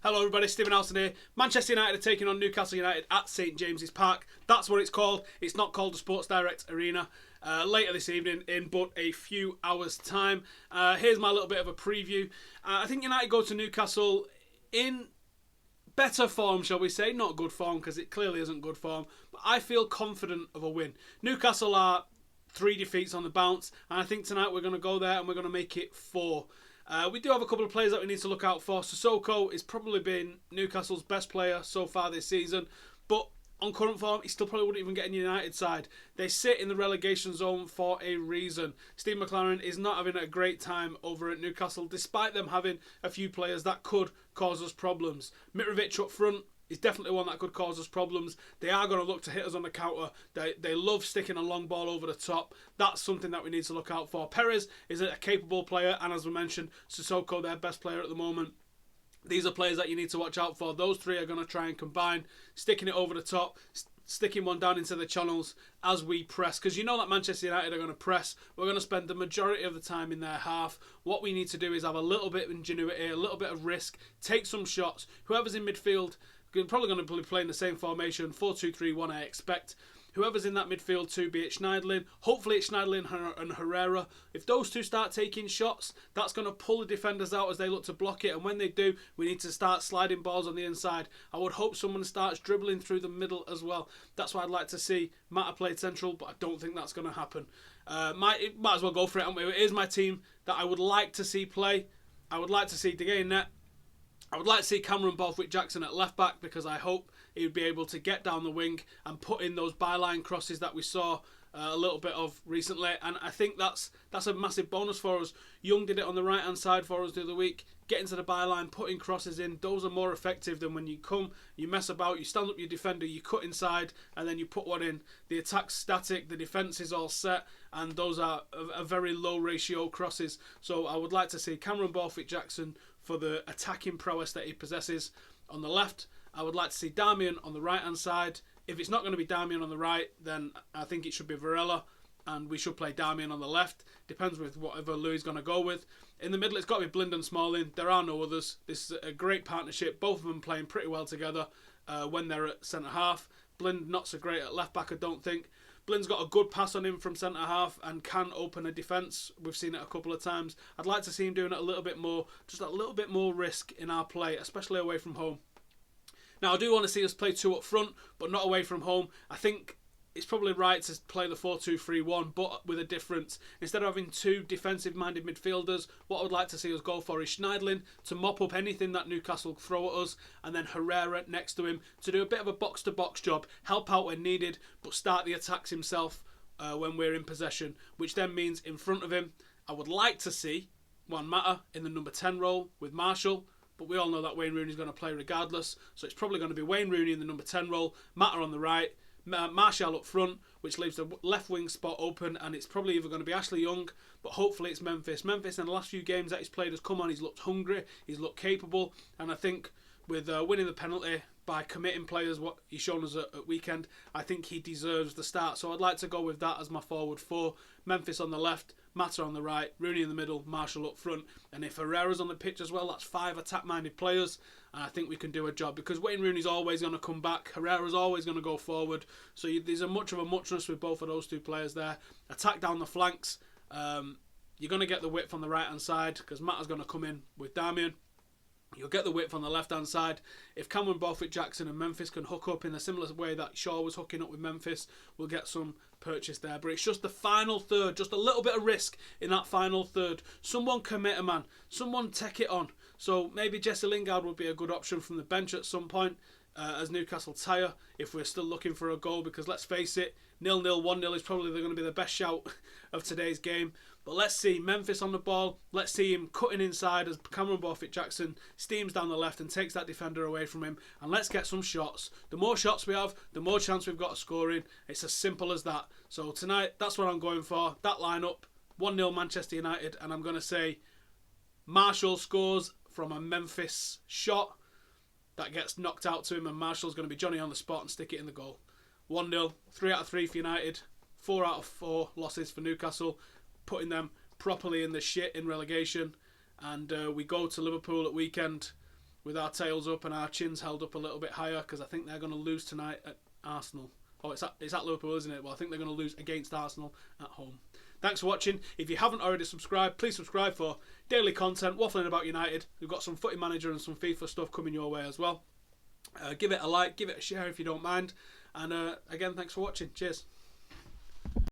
Hello everybody, Stephen Howson here. Manchester United are taking on Newcastle United at St James's Park. That's what it's called. It's not called the Sports Direct Arena. Later this evening, in but a few hours' time. Here's my little bit of a preview. I think United go to Newcastle in better form, shall we say. Not good form, because it clearly isn't good form. But I feel confident of a win. Newcastle are 3 defeats on the bounce. And I think tonight we're going to go there and we're going to make it 4. We do have a couple of players that we need to look out for. Sissoko has probably been Newcastle's best player so far this season, but on current form, he still probably wouldn't even get in the United side. They sit in the relegation zone for a reason. Steve McLaren is not having a great time over at Newcastle, despite them having a few players that could cause us problems. Mitrovic up front is definitely one that could cause us problems. They are going to look to hit us on the counter. They love sticking a long ball over the top. That's something that we need to look out for. Perez is a capable player, and as we mentioned, Sissoko, their best player at the moment. These are players that you need to watch out for. Those 3 are going to try and combine, sticking it over the top, sticking one down into the channels as we press. Because you know that Manchester United are going to press. We're going to spend the majority of the time in their half. What we need to do is have a little bit of ingenuity, a little bit of risk, take some shots. Whoever's in midfield, we're probably going to be playing the same formation, 4-2-3-1 I expect. Whoever's in that midfield too, be it Schneiderlin, hopefully it's Schneiderlin and Herrera. If those 2 start taking shots, that's going to pull the defenders out as they look to block it. And when they do, we need to start sliding balls on the inside. I would hope someone starts dribbling through the middle as well. That's what I'd like to see. Mata played central, but I don't think that's going to happen. Might as well go for it. It is my team that I would like to see play. I would like to see De Gea in net. I would like to see Cameron Borthwick-Jackson at left back, because I hope he would be able to get down the wing and put in those byline crosses that we saw a little bit of recently, and I think that's a massive bonus for us. Young did it on the right hand side for us the other week, getting to the byline, putting crosses in. Those are more effective than when you come, you mess about, you stand up your defender, you cut inside, and then you put one in. The attack's static, the defence is all set, and those are a very low ratio crosses. So I would like to see Cameron Borthwick-Jackson for the attacking prowess that he possesses on the left. I would like to see Darmian on the right hand side. If it's not going to be Darmian on the right, then I think it should be Varela, and we should play Darmian on the left. Depends with whatever Louis is going to go with. In the middle, it's got to be Blind and Smalling. There are no others. This is a great partnership. Both of them playing pretty well together when they're at centre half. Blind not so great at left back, I don't think. Blind's got a good pass on him from centre half and can open a defence. We've seen it a couple of times. I'd like to see him doing it a little bit more, just a little bit more risk in our play, especially away from home. Now, I do want to see us play 2 up front, but not away from home. I think it's probably right to play the 4-2-3-1, but with a difference. Instead of having 2 defensive-minded midfielders, what I would like to see us go for is Schneiderlin to mop up anything that Newcastle throw at us, and then Herrera next to him to do a bit of a box-to-box job, help out when needed, but start the attacks himself when we're in possession, which then means in front of him, I would like to see Juan Mata in the number 10 role with Marshall. But we all know that Wayne Rooney is going to play regardless. So it's probably going to be Wayne Rooney in the number 10 role, Mata on the right, Martial up front, which leaves the left wing spot open. And it's probably either going to be Ashley Young, but hopefully it's Memphis. Memphis in the last few games that he's played has come on. He's looked hungry. He's looked capable. And I think with winning the penalty by committing players, what he's shown us at weekend, I think he deserves the start. So I'd like to go with that as my forward 4. Memphis on the left, Mata on the right, Rooney in the middle, Marshall up front. And if Herrera's on the pitch as well, that's 5 attack-minded players. And I think we can do a job, because Wayne Rooney's always going to come back. Herrera's always going to go forward. So there's a much of a muchness with both of those 2 players there. Attack down the flanks. You're going to get the width on the right-hand side, because Mata's going to come in with Darmian. You'll get the width on the left-hand side. If Cameron Borthwick-Jackson and Memphis can hook up in a similar way that Shaw was hooking up with Memphis, we'll get some purchase there. But it's just the final third, just a little bit of risk in that final third. Someone commit a man. Someone take it on. So maybe Jesse Lingard would be a good option from the bench at some point as Newcastle tire, if we're still looking for a goal, because let's face it, 0-0, 1-0 is probably going to be the best shout of today's game. But let's see Memphis on the ball. Let's see him cutting inside as Cameron Borthwick-Jackson steams down the left and takes that defender away from him. And let's get some shots. The more shots we have, the more chance we've got of scoring. It's as simple as that. So tonight, that's what I'm going for. That lineup, 1-0 Manchester United. And I'm going to say Marshall scores from a Memphis shot that gets knocked out to him, and Marshall's going to be Johnny on the spot and stick it in the goal. 1-0, 3 out of 3 for United, 4 out of 4 losses for Newcastle, putting them properly in the shit in relegation. And we go to Liverpool at weekend with our tails up and our chins held up a little bit higher, because I think they're going to lose tonight at Arsenal. Oh, it's at Liverpool, isn't it? Well, I think they're going to lose against Arsenal at home. Thanks for watching. If you haven't already subscribed, please subscribe for daily content, waffling about United. We've got some Footy Manager and some FIFA stuff coming your way as well. Give it a like, give it a share if you don't mind. And again, thanks for watching. Cheers.